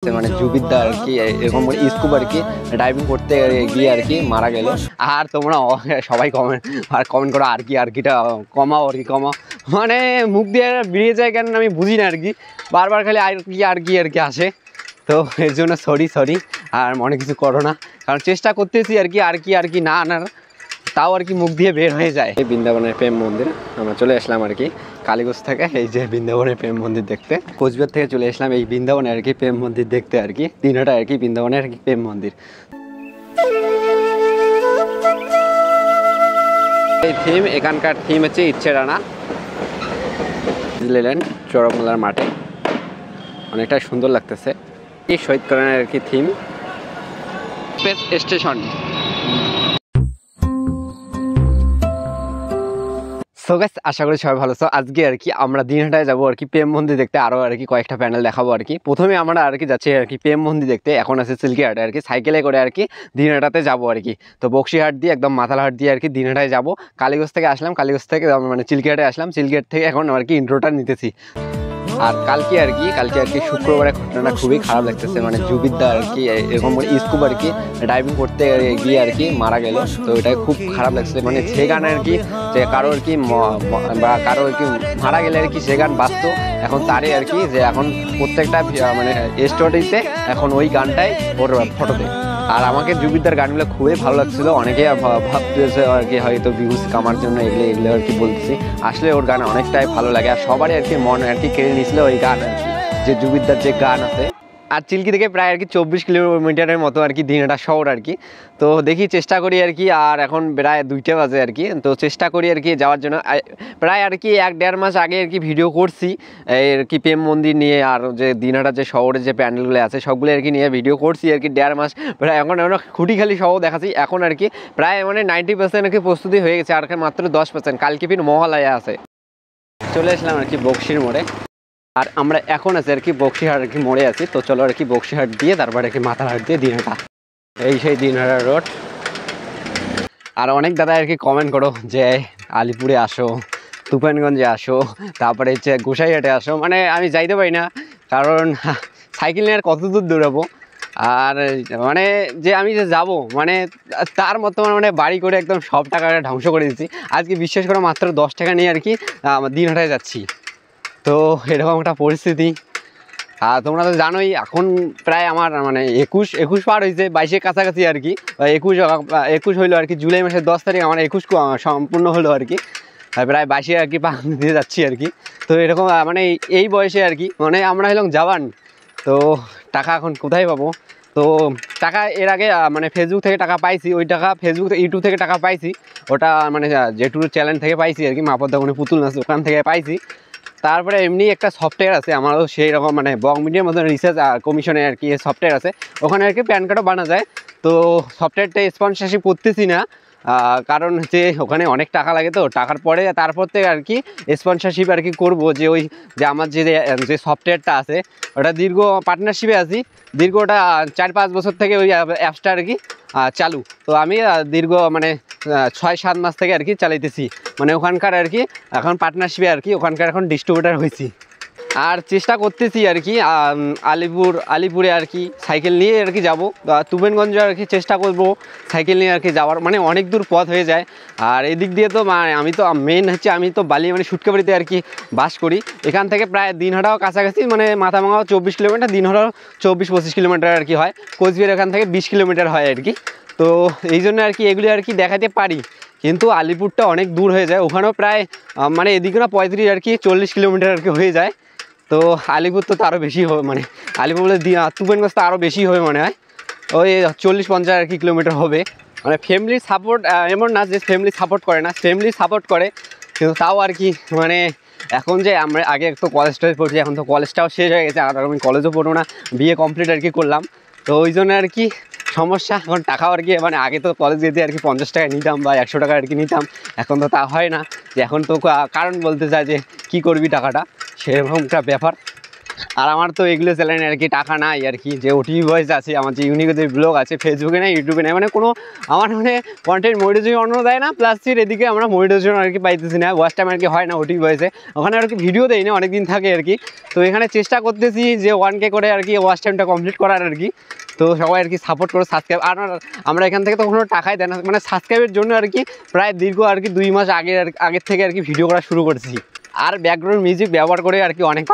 মানে জুবিরদা আর কি এরকম স্কুপ আর কি ডাইভিং করতে গিয়ে আর কি মারা গেল। আর তোমরা সবাই কমেন্ট করো আর কিটা কমাও আর কি কমাও, মানে মুখ দিয়ে বেরিয়ে যায় কেন আমি বুঝি না আর কি, বারবার খালি আর কি আসে। তো এর জন্য সরি আর মনে কিছু করো না, কারণ চেষ্টা করতেছি আর কি না আনার, তাও আর কি মুখ দিয়ে বের হয়ে যায়। এই বৃন্দাবনের প্রেম মন্দির আমরা চলে আসলাম আর কি কালীগঞ্জ থেকে, এই যে বৃন্দাবনের প্রেম মন্দির দেখতে। কোচবিহার থেকে চলে আসলাম এই বৃন্দাবনে আর কি প্রেম মন্দির দেখতে আর কি, দিনটা আর কি বৃন্দাবনের আর কি প্রেম মন্দির। এই থিম, এখানকার থিম হচ্ছে ইচ্ছে রানা ডিজনিল্যান্ড চড়কমেলার মাঠে, অনেকটা সুন্দর লাগতেছে। এই শহীদ করণের আর কি theme space station. So guys, আশা করি সবাই ভালো আছো। আজকে আর কি আমরা দিনহাটায় যাবো আর কি প্রেম মন্দির দেখতে, আরও আর কি কয়েকটা প্যান্ডেল দেখাবো আর কি। প্রথমে আমরা আর কি যাচ্ছি আর কি প্রেম মন্দির দেখতে, এখন আছে সিল্কিহাটে আর কি সাইকেলে করে আর কি দিনহাটাতে যাবো আর কি। তো বক্সিহাট দিয়ে একদম মাথালহাট দিয়ে আর কি দিনহাটায় যাবো। কালীগঞ্জ থেকে আসলাম, কালীগঞ্জ থেকে মানে চিল্কিহাটে আসলাম, চিল্কিহাট থেকে এখন আর কি ইন্ট্রোটা নিতেছি। আর কালকে আর কি শুক্রবারে ঘটনাটা খুবই খারাপ লাগতেছে, মানে জুবিরদা আর কি এরকম স্কুপ আর কি ডাইভিং করতে গিয়ে আর কি মারা গেল। তো এটা খুব খারাপ লাগছে, মানে সে গান আর কি যে কারো আর কি বা কারো আর কি মারা গেলে আর কি সে গান বাঁচত, এখন তারই আর কি যে এখন প্রত্যেকটা মানে স্টোরিতে এখন ওই গানটাই ওর ফটো দেয়। আর আমাকে জুবিরদার গানগুলো খুবই ভালো লাগছিল, অনেকেই ভাবতেছে আর কি হয়তো ভিউজ কামার জন্য এগুলো আর কি বলতেছি, আসলে ওর গান অনেকটাই ভালো লাগে। আর সবারই আর কি মন আর কি কেড়ে নিয়েছিল ওই গান আর কি, যে জুবিরদার যে গান আছে। আর চিল্কি থেকে প্রায় আর কি 24 কিলোমিটারের মতো আর কি দিনহাটা শহর আর কি। তো দেখি চেষ্টা করি আর কি, আর এখন প্রায় 2টা বাজে আর কি, তো চেষ্টা করি আর কি যাওয়ার জন্য। প্রায় আর কি 1-1.5 মাস আগে আর কি ভিডিও করছি আর কি প্রেম মন্দির নিয়ে, আর যে দিনহাটা যে শহরের যে প্যান্ডেলগুলো আছে সবগুলো আর কি নিয়ে ভিডিও করছি আর কি 1.5 মাস প্রায়। এখন আমরা খুঁটিখালি সহ দেখাচ্ছি, এখন আর কি প্রায় মানে 90% আর কি প্রস্তুতি হয়ে গেছে, আর মাত্র 10%। কালকে ফির মহালয়া আছে। চলে আসলাম আর কি বক্সির মোড়ে, আর আমরা এখন আছি আর কি বক্সিহাট আর কি মোড়ে আছি। তো চলো আর কি বক্সিহাট দিয়ে তারপর আর কি মাথারহাট দিয়ে দিনহাটা, এই সেই দিনহাটা রোড। আর অনেক দাদা আর কি কমেন্ট করো যে আলিপুরে আসো, তুফানগঞ্জে আসো, তারপরে হচ্ছে গোসাইহাটে আসো, মানে আমি যাইতে পারি না, কারণ সাইকেল নিয়ে আর কত দূর দৌড়াবো। আর মানে যে আমি যে যাবো মানে তার মতো মানে বাড়ি করে একদম সব টাকাটা ধ্বংস করে দিচ্ছি। আজকে বিশ্বাস করো মাত্র 10 টাকা নিয়ে আর কি দিনহাটায় যাচ্ছি। তো এরকম একটা পরিস্থিতি। আর তোমরা তো জানোই এখন প্রায় আমার মানে 21 পার হয়েছে, 22-এর কাছাকাছি আর কি, 21 হইলো আর কি। জুলাই মাসের 10 তারিখ আমার 21 সম্পূর্ণ হলো আর কি, প্রায় 22-এ আর কি পা দিয়ে যাচ্ছি আর কি। তো এরকম মানে এই বয়সে আর কি মানে আমরা হলাম জওয়ান, তো টাকা এখন কোথায় পাবো? তো টাকা এর আগে মানে ফেসবুক থেকে টাকা পাইছি, ওই টাকা ফেসবুক ইউটিউব থেকে টাকা পাইছি, ওটা মানে জেটুর চ্যানেল থেকে পাইছি আর কি, মাপদাগুনি পুতুল নাচ ওখান থেকে পাইছি। তারপরে এমনি একটা সফটওয়্যার আছে আমারও সেই রকম, মানে বং মিডিয়ার মতন রিসার্চ কমিশনে আর কি সফটওয়্যার আছে, ওখানে আর কি প্যান কার্ডও বানা যায়। তো সফটওয়্যারটা স্পন্সরশিপ করতেছি না, কারণ হচ্ছে ওখানে অনেক টাকা লাগে, তো টাকার পরে তারপর থেকে আর কি স্পন্সরশিপ আর কি করবো। যে ওই যে আমার যে সফটওয়্যারটা আছে ওটা দীর্ঘ পার্টনারশিপে আছি, দীর্ঘ ওটা 4-5 বছর থেকে ওই অ্যাপসটা আর কি চালু। তো আমি দীর্ঘ মানে 6-7 মাস থেকে আর কি চালাইতেছি, মানে ওখানকার আর কি এখন পার্টনারশিপে আর কি ওখানকার এখন ডিস্ট্রিবিউটার হয়েছি। আর চেষ্টা করতেছি আর কি আলিপুরে আর কি সাইকেল নিয়ে আর কি যাবো, তুফানগঞ্জে আর কি চেষ্টা করবো সাইকেল নিয়ে আর কি যাওয়ার, মানে অনেক দূর পথ হয়ে যায়। আর এদিক দিয়ে তো আমি তো মেন হচ্ছে আমি তো বালি মানে সুটকাবাড়িতে আর কি বাস করি, এখান থেকে প্রায় দিনহাটাও কাছাকাছি, মানে মাথাভাঙাও 24 কিলোমিটার, দিনহাটাও 24-25 কিলোমিটার আর কি হয়, কোচবিহার এখান থেকে 20 কিলোমিটার হয় আর কি। তো এই জন্য আর কি এগুলি আর কি দেখাতে পারি, কিন্তু আলিপুরটা অনেক দূর হয়ে যায়, ওখানেও প্রায় মানে এদিকে না 35 আর কি 40 কিলোমিটার আর কি হয়ে যায়। তো আলিপুর তো আরও বেশি হবে, মানে আলিপুর বলে তুফানগঞ্জ তো আরও বেশি হবে মনে হয়, ওই 40-50 আর কি কিলোমিটার হবে। মানে ফ্যামিলির সাপোর্ট এমন না যে ফ্যামিলি সাপোর্ট করে না, ফ্যামিলি সাপোর্ট করে, কিন্তু তাও আর কি মানে এখন যে আমরা আগে তো কলেজটা পড়ছি, এখন তো কলেজটাও শেষ হয়ে গেছে, আর আমি কলেজও পড়বো না, বিএ কমপ্লিট আর কি করলাম। তো ওই জন্য আর কি সমস্যা, এখন টাকাও আর কি মানে আগে তো কলেজ যেতে আর কি 50 টাকা নিতাম বা 100 টাকা আর কি নিতাম, এখন তো তা হয় না, যে এখন তো কারণ বলতে চায় যে কী করবি টাকাটা, সেরকম একটা ব্যাপার। আর আমার তো এগুলো চ্যানেলে আর কি টাকা নাই আর কি, যে ওটিভি ভয়েস আছে, আমার যে ইউনিক ব্লগ আছে, ফেসবুকে নাই, ইউটিউবে নাই, মানে কোনো আমার মানে কন্টেন্ট মনিটাইজেশন দেয় না, প্লাস এদিকে আমরা মনিটাইজেশন আর কি পাইতেছি না, ওয়াচ টাইম আর কি হয় না ওটিভি ভয়েসে, ওখানে আর কি ভিডিও দেয় না, অনেকদিন থাকে আর কি। তো এখানে চেষ্টা করতেছি যে 1K করে আর কি ওয়াচ টাইমটা কমপ্লিট করার আর কি। তো সবাই আর কি সাপোর্ট করো, সাবস্ক্রাইব। আর আমরা এখান থেকে তো কোনো টাকাই দেয় না, মানে সাবস্ক্রাইবের জন্য আর কি প্রায় দীর্ঘ আর কি 2 মাস আগের থেকে আর কি ভিডিও করা শুরু করছি। আর ব্যাকগ্রাউন্ড মিউজিক ব্যবহার করে আর কি অনেক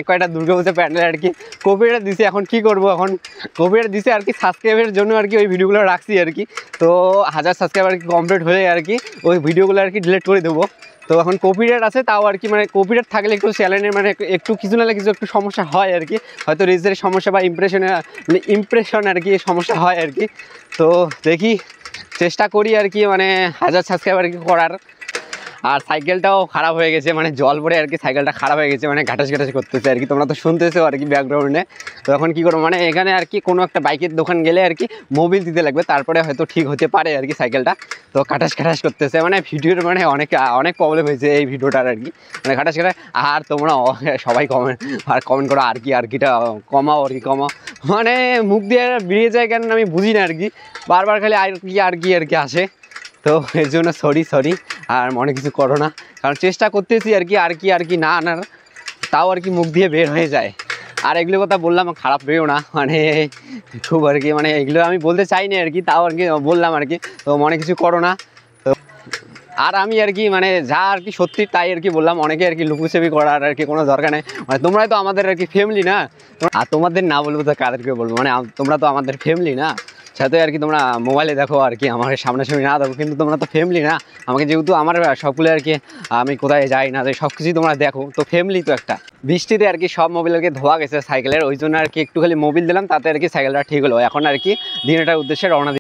কয়টা দুর্গাপূজা প্যান্ডেল আর কি কপিরাইট দিছে। এখন কি করব, এখন কপিরাইট দিছে আর কি সাবস্ক্রাইবের জন্য আর কি ওই ভিডিওগুলো রাখছি আর কি। তো 1000 সাবস্ক্রাইব আর কি কমপ্লিট হয়ে আর কি ওই ভিডিওগুলো আর কি ডিলিট করে দেবো। তো এখন কপিরাইট আছে, তাও আর কি মানে কপিরাইট থাকলে একটু চ্যানেলের মানে একটু কিছু না কিছু একটু সমস্যা হয় আর কি, হয়তো রিচের সমস্যা বা ইমপ্রেশন আর কি সমস্যা হয় আর কি। তো দেখি চেষ্টা করি আর কি মানে 1000 সাবস্ক্রাইব আর কি করার। আর সাইকেলটাও খারাপ হয়ে গেছে, মানে জল পড়ে আর কি সাইকেলটা খারাপ হয়ে গেছে, মানে ঘাটাস করতেছে আর কি, তোমরা তো শুনতেছো আর কি ব্যাকগ্রাউন্ডে। তো এখন কী করবো, মানে এখানে আর কি কোনো একটা বাইকের দোকান গেলে আর কি মোবিল দিতে লাগবে, তারপরে হয়তো ঠিক হতে পারে আর কি সাইকেলটা। তো ঘাটাস করতেছে, মানে ভিডিওর মানে অনেক প্রবলেম হয়েছে এই ভিডিওটার আর কি, মানে ঘাটাস। আর তোমরা সবাই কমেন্ট করো আরকিটা কমাও আর কি কমাও, মানে মুখ দিয়ে বেরিয়ে যায় কেন আমি বুঝি না আর কি, বারবার খালি আর কি আসে। তো এর জন্য সরি আর অনেক কিছু করো না, কারণ চেষ্টা করতেছি আর কি না আনার, তাও আর কি মুখ দিয়ে বের হয়ে যায়। আর এগুলো কথা বললাম খারাপ পেও না, মানে খুব আর কি মানে এগুলো আমি বলতে চাই না আর কি, তাও আর কি বললাম আর কি। তো অনেক কিছু করো না। তো আর আমি আর কি মানে যা আর কি সত্যি তাই আর কি বললাম, অনেকে আর কি লুকুচুপি করার আর কি কোনো দরকার নেই, মানে তোমরাই তো আমাদের আর কি ফ্যামিলি না, আর তোমাদের না বলবো তো কাদেরকে বলবো, মানে তোমরা তো আমাদের ফ্যামিলি না। সাথে আর কি তোমরা মোবাইলে দেখো আর কি, আমার সামনাসামনি না দেখো, কিন্তু তোমরা তো ফ্যামিলি না আমাকে, যেহেতু আমার সবগুলো আর কি আমি কোথায় যাই না যাই সব কিছুই তোমরা দেখো, তো ফ্যামিলি তো একটা। বৃষ্টিতে আর কি সব মোবিল আর কি ধোয়া গেছে সাইকেলের, ওই জন্য আর কি একটু খালি মোবিল দিলাম, তাতে আর কি সাইকেলটা ঠিক হলো। এখন আর কি দিনটার উদ্দেশ্যে রওনা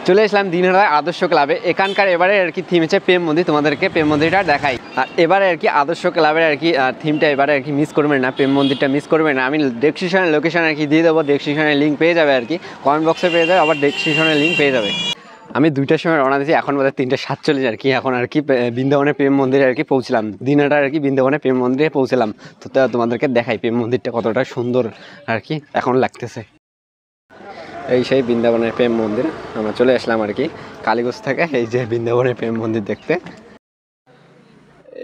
চলে আসলাম দিনহাটা আদর্শ ক্লাবে। এখানকার এবারে আর কি থিম হচ্ছে প্রেম মন্দির, তোমাদেরকে প্রেম মন্দিরটা দেখাই। আর এবারে আর কি আদর্শ ক্লাবের আর কি থিমটা এবারে আর কি মিস করবেন না, প্রেম মন্দিরটা মিস করবেন না। আমি ডেসক্রিপশনে লোকেশন আর কি দিয়ে দেবো, ডেসক্রিপশনে লিঙ্ক পেয়ে যাবে আর কি, কমেন্ট বক্সে পেয়ে যাবে, আবার ডেসক্রিপশনে লিঙ্ক পেয়ে যাবে। আমি 2টার সময় রওনা দিয়েছি, এখন বোধহয় 3:47 আর কি। এখন আর কি বৃন্দাবনের প্রেম মন্দিরে আর কি পৌঁছলাম, দিনহাটা আর কি বৃন্দাবনের প্রেম মন্দিরে পৌঁছলাম। তো তোমাদেরকে দেখাই প্রেম মন্দিরটা কতটা সুন্দর আর কি এখন লাগতেছে। এই সেই বৃন্দাবনের প্রেম মন্দির, আমরা চলে আসলাম আর কি কালীগঞ্জ থেকে, এই যে বৃন্দাবনের প্রেম মন্দির দেখতে।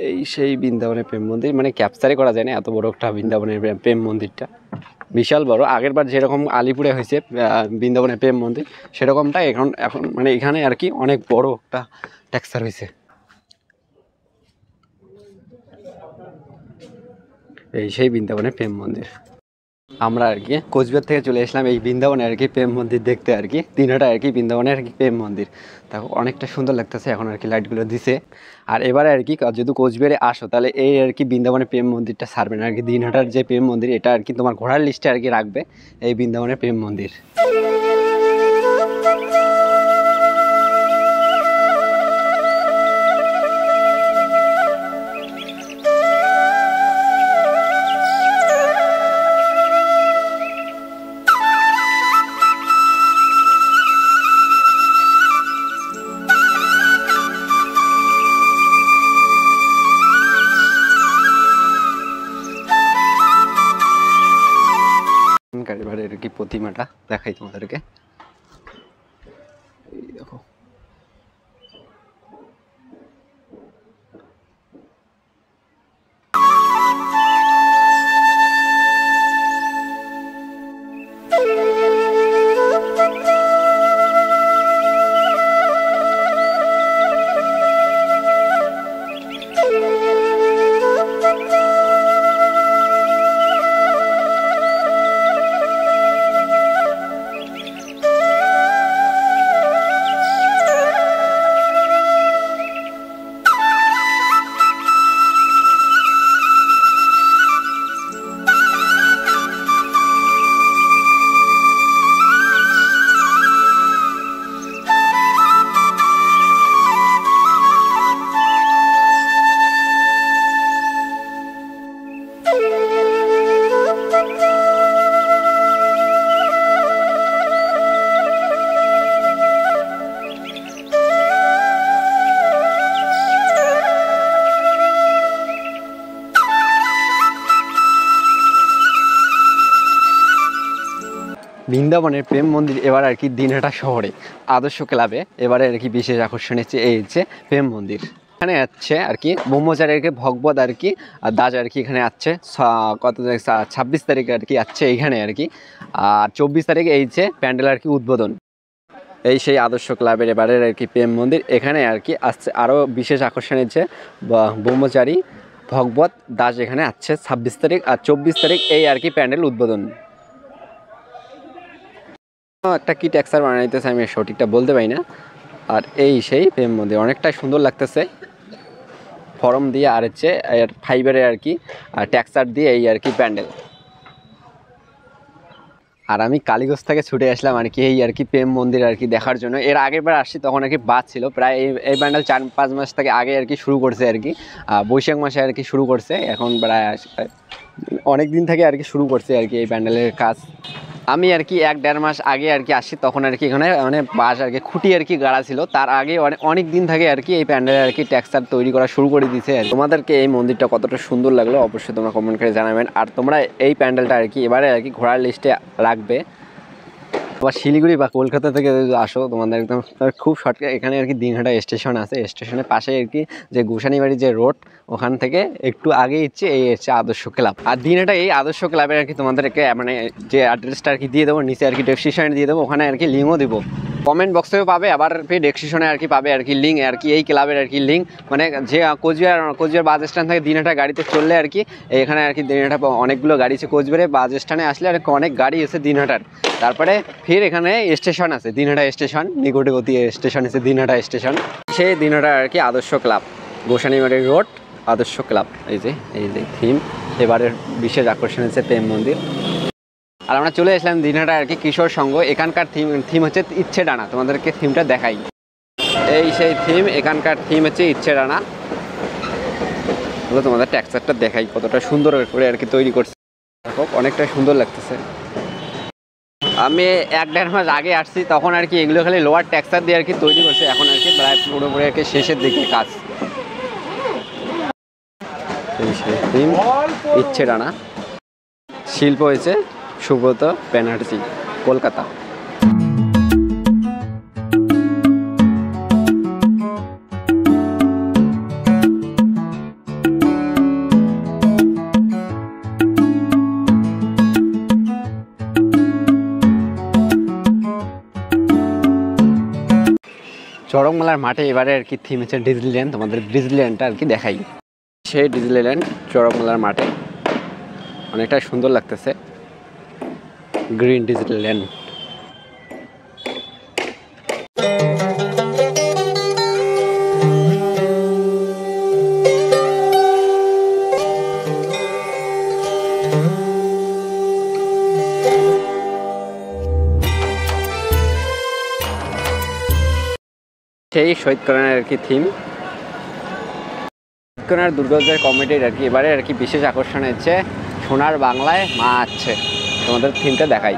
এই সেই বৃন্দাবনের প্রেম মন্দির, মানে ক্যাপচারই করা যায় না এত বড় একটা বৃন্দাবনের প্রেম মন্দিরটা, বিশাল বড়। আগের বার যেরকম আলিপুরে হয়েছে বৃন্দাবনের প্রেম মন্দির, সেরকমটা এখন মানে এখানে আর কি অনেক বড় একটা টেক্সচার হয়েছে। এই সেই বৃন্দাবনের প্রেম মন্দির। আমরা আর কি কোচবিহার থেকে চলে আসলাম এই বৃন্দাবনে আর কি প্রেম মন্দির দেখতে আর কি, দিনহাটা আর কি বৃন্দাবনের আর কি প্রেম মন্দির। দেখো অনেকটা সুন্দর লাগতেছে এখন আর কি লাইটগুলো দিছে। আর এবারে আর কি যদি কোচবিহারে আসো তাহলে এই আর কি বৃন্দাবনের প্রেম মন্দিরটা ছাড়বে না আর কি, দিনহাটার যে প্রেম মন্দির এটা আর কি তোমার ঘোরার লিস্টে আর কি রাখবে এই বৃন্দাবনের প্রেম মন্দির। এবারে আর কি প্রতিমাটা দেখাই তোমাদেরকে, এই দেখো। বৃন্দাবনের প্রেম মন্দির এবার আর কি দিনহাটা শহরে আদর্শ ক্লাবে এবারে আর কি বিশেষ আকর্ষণ হচ্ছে এই হচ্ছে প্রেম মন্দির। এখানে আছে আর কি ব্রহ্মচারীর ভগবত আর কি দাস আর কি এখানে আছে কত 26 তারিখে আর কি আছে এইখানে আর কি। আর 24 তারিখে এই হচ্ছে প্যান্ডেল আর কি উদ্বোধন। এই সেই আদর্শ ক্লাবের এবারের আর কি প্রেম মন্দির। এখানে আর কি আসছে আরও বিশেষ আকর্ষণ হচ্ছে ব্রহ্মচারী ভগবত দাস এখানে আছে 26 তারিখ আর 24 তারিখ এই আর কি প্যান্ডেল উদ্বোধন। একটা কি টেক্সচার বানাইতেছে আমি সঠিকটা বলতে পারি না। আর এই সেই প্রেম মন্দির অনেকটাই সুন্দর লাগতেছে ফরম দিয়ে আর হচ্ছে ফাইবারের আর কি টেক্সচার দিয়ে এই আর কি প্যান্ডেল। আর আমি কালীগঞ্জ থেকে ছুটে আসলাম আর কি এই আর কি প্রেম মন্দির আর কি দেখার জন্য। এর আগের বার আসছি তখন আর কি বাদ ছিল, প্রায় এই প্যান্ডেল 4-5 মাস থেকে আগে আর কি শুরু করছে আর কি, বৈশাখ মাসে আর কি শুরু করছে। এখন প্রায় অনেক দিন থেকে আর কি শুরু করছে আর কি এই প্যান্ডেলের কাজ। আমি আর কি 1-1.5 মাস আগে আর কি আসছি, তখন আর কি এখানে মানে বাঁশ আর কি খুঁটি আর কি গাড়া ছিল। তার আগে অনেক দিন থেকে আর কি এই প্যান্ডেলের আর কি টেক্সচার তৈরি করা শুরু করে দিয়েছে। তোমাদেরকে এই মন্দিরটা কতটা সুন্দর লাগলো অবশ্যই তোমরা কমেন্ট করে জানাবেন। আর তোমরা এই প্যান্ডেলটা আর কি এবারে আর কি ঘোরার লিস্টে রাখবে। আবার শিলিগুড়ি বা কলকাতা থেকে যদি আসো তোমাদের একদম খুব শর্টকাট এখানে আর কি দিনহাটা স্টেশন আছে, স্টেশনের পাশে আর কি যে গোসানিবাড়ি যে রোড ওখান থেকে একটু আগে হচ্ছে এই হচ্ছে আদর্শ ক্লাব। আর দিনহাটা এই আদর্শ ক্লাবের আর কি তোমাদেরকে মানে যে অ্যাড্রেসটা আর কি দিয়ে দেবো, নিচে আর কি ডেসক্রিপশনে দিয়ে দেবো, ওখানে আর কি লিঙ্কও দেবো, কমেন্ট বক্সেও পাবে, আবার ডেসক্রিপশনে আর কি পাবে আর কি লিঙ্ক আর কি এই ক্লাবের আর কি লিঙ্ক। মানে যে কোচবিহার বাস স্ট্যান্ড থেকে দিনহাটা গাড়িতে চললে আর কি এখানে আর কি দিনহাটা অনেকগুলো গাড়ি আছে, কোচবিহারে বাস স্ট্যান্ডে আসলে আর অনেক গাড়ি এসে দিনহাটার। তারপরে ফির এখানে স্টেশন আছে দিনহাটা স্টেশন, নিকটবর্তী স্টেশন আছে দিনহাটা স্টেশন। সেই দিনহাটা আর কি আদর্শ ক্লাব, গোসানিবাড়ি রোড আদর্শ ক্লাব। এই যে থিম এবারের বিশেষ আকর্ষণ হচ্ছে প্রেম মন্দির। আর আমরা চলে আসলাম দিনহাটা আর কি কিশোর সংঘ। এখানকার থিম হচ্ছে ইচ্ছে ডানা, তোমাদেরকে থিমটা দেখাই। এই সেই থিম, এখানকার থিম হচ্ছে ইচ্ছে ডানা। তোমাদের টেক্সচারটা দেখাই কতটা সুন্দর করে আর কি তৈরি করছে, অনেকটা সুন্দর লাগতেছে। আমি 1-1.5 মাস আগে আসছি তখন আর কি এগুলো খালি লোয়ার টেক্সচার দিয়ে আর কি তৈরি করছে, এখন আর কি প্রায় পুরোপুরি আর কি শেষের দিকে কাজ। ইচ্ছে ডানা শিল্প হয়েছে সুব্রত ব্যানার্জি, কলকাতা। চড়কমেলার মাঠে এবারে আর কি থিম হচ্ছে ডিজনিল্যান্ড। তোমাদের ডিজনিল্যান্ডটা আর কি দেখাই। সেই ডিজনিল্যান্ড চড়কমেলার মাঠে অনেকটা সুন্দর লাগতেছে, গ্রিন ডিজনিল্যান্ড। সেই শহীদ কর্নার আর কি থিম, কর্নার দুর্গোৎসব কমিটির আর কি এবারে আর কি বিশেষ আকর্ষণ হচ্ছে সোনার বাংলায় মা আছে। তোমাদের থিমটা দেখাই।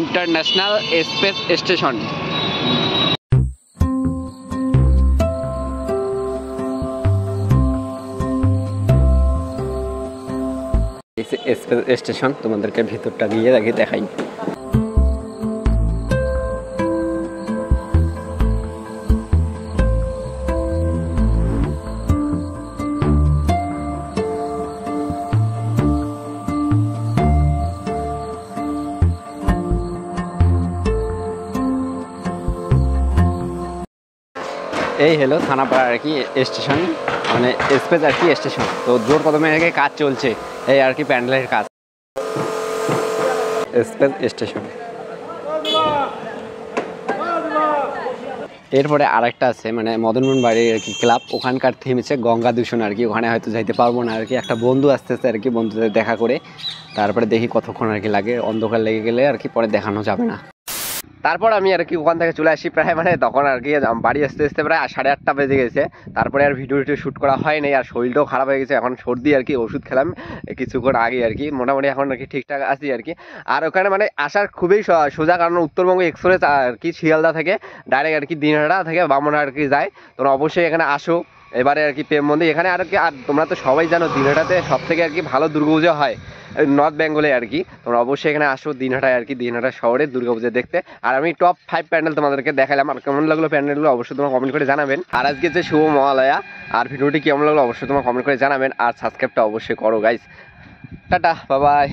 International space station. Space station তোমাদেরকে ভিতরটা গিয়ে দেখাই। এই হলো থানাপাড়া আর কি স্টেশন, মানে স্পেস আর কি স্টেশন। তো জোর কদমে আর কি কাজ চলছে এই আর কি প্যান্ডেলের কাজ, স্পেস স্টেশন। এরপরে আরেকটা আছে মানে মদনমোহন বাড়ির আর কি ক্লাব, ওখানকার থিম হচ্ছে গঙ্গা দূষণ আর কি। ওখানে হয়তো যাইতে পারবো না আর কি, একটা বন্ধু আসতেছে আর কি, বন্ধুদের দেখা করে তারপরে দেখি কতক্ষণ আর কি লাগে, অন্ধকার লেগে গেলে আর কি পরে দেখানো যাবে না। তারপর আমি আর কি ওখান থেকে চলে আসি প্রায় মানে তখন আর কি বাড়ি আসতে আসতে প্রায় 8:30 বেজে গেছে। তারপরে আর ভিডিও শ্যুট করা হয়নি, আর শরীরটাও খারাপ হয়ে গেছে, এখন সর্দি আর কি, ওষুধ খেলাম কিছুক্ষণ আগে আর কি, মোটামুটি এখন আর কি ঠিকঠাক আছি আর কি। আর ওখানে মানে আসার খুবই সোজা, কারণ উত্তরবঙ্গ এক্সপ্রেস আর কি শিয়ালদা থেকে ডাইরেক্ট আর কি দিনহাটা থেকে বামনহাট আর কি যায়। তোমরা অবশ্যই এখানে আসো এবারে আর কি প্রেম মন্দির এখানে আর কি। আর তোমরা তো সবাই জানো দিনহাটাতে সব থেকে আর কি ভালো দুর্গাপুজো হয় নর্থ বেঙ্গলে আর কি। তোমরা অবশ্যই এখানে আসো দিনহাটায় আর কি, দিনহাটা শহরে দুর্গাপুজো দেখতে। আর আমি টপ 5 প্যান্ডেল তোমাদেরকে দেখালাম, আর কেমন লাগলো প্যান্ডেলগুলো অবশ্যই তোমরা কমেন্ট করে জানাবেন। আর আজকে যে শুভ মহালয়া, আর ভিডিওটি কেমন লাগলো অবশ্যই তোমরা কমেন্ট করে জানাবেন, আর সাবস্ক্রাইবটা অবশ্যই করো গাইস। Tata, bye bye.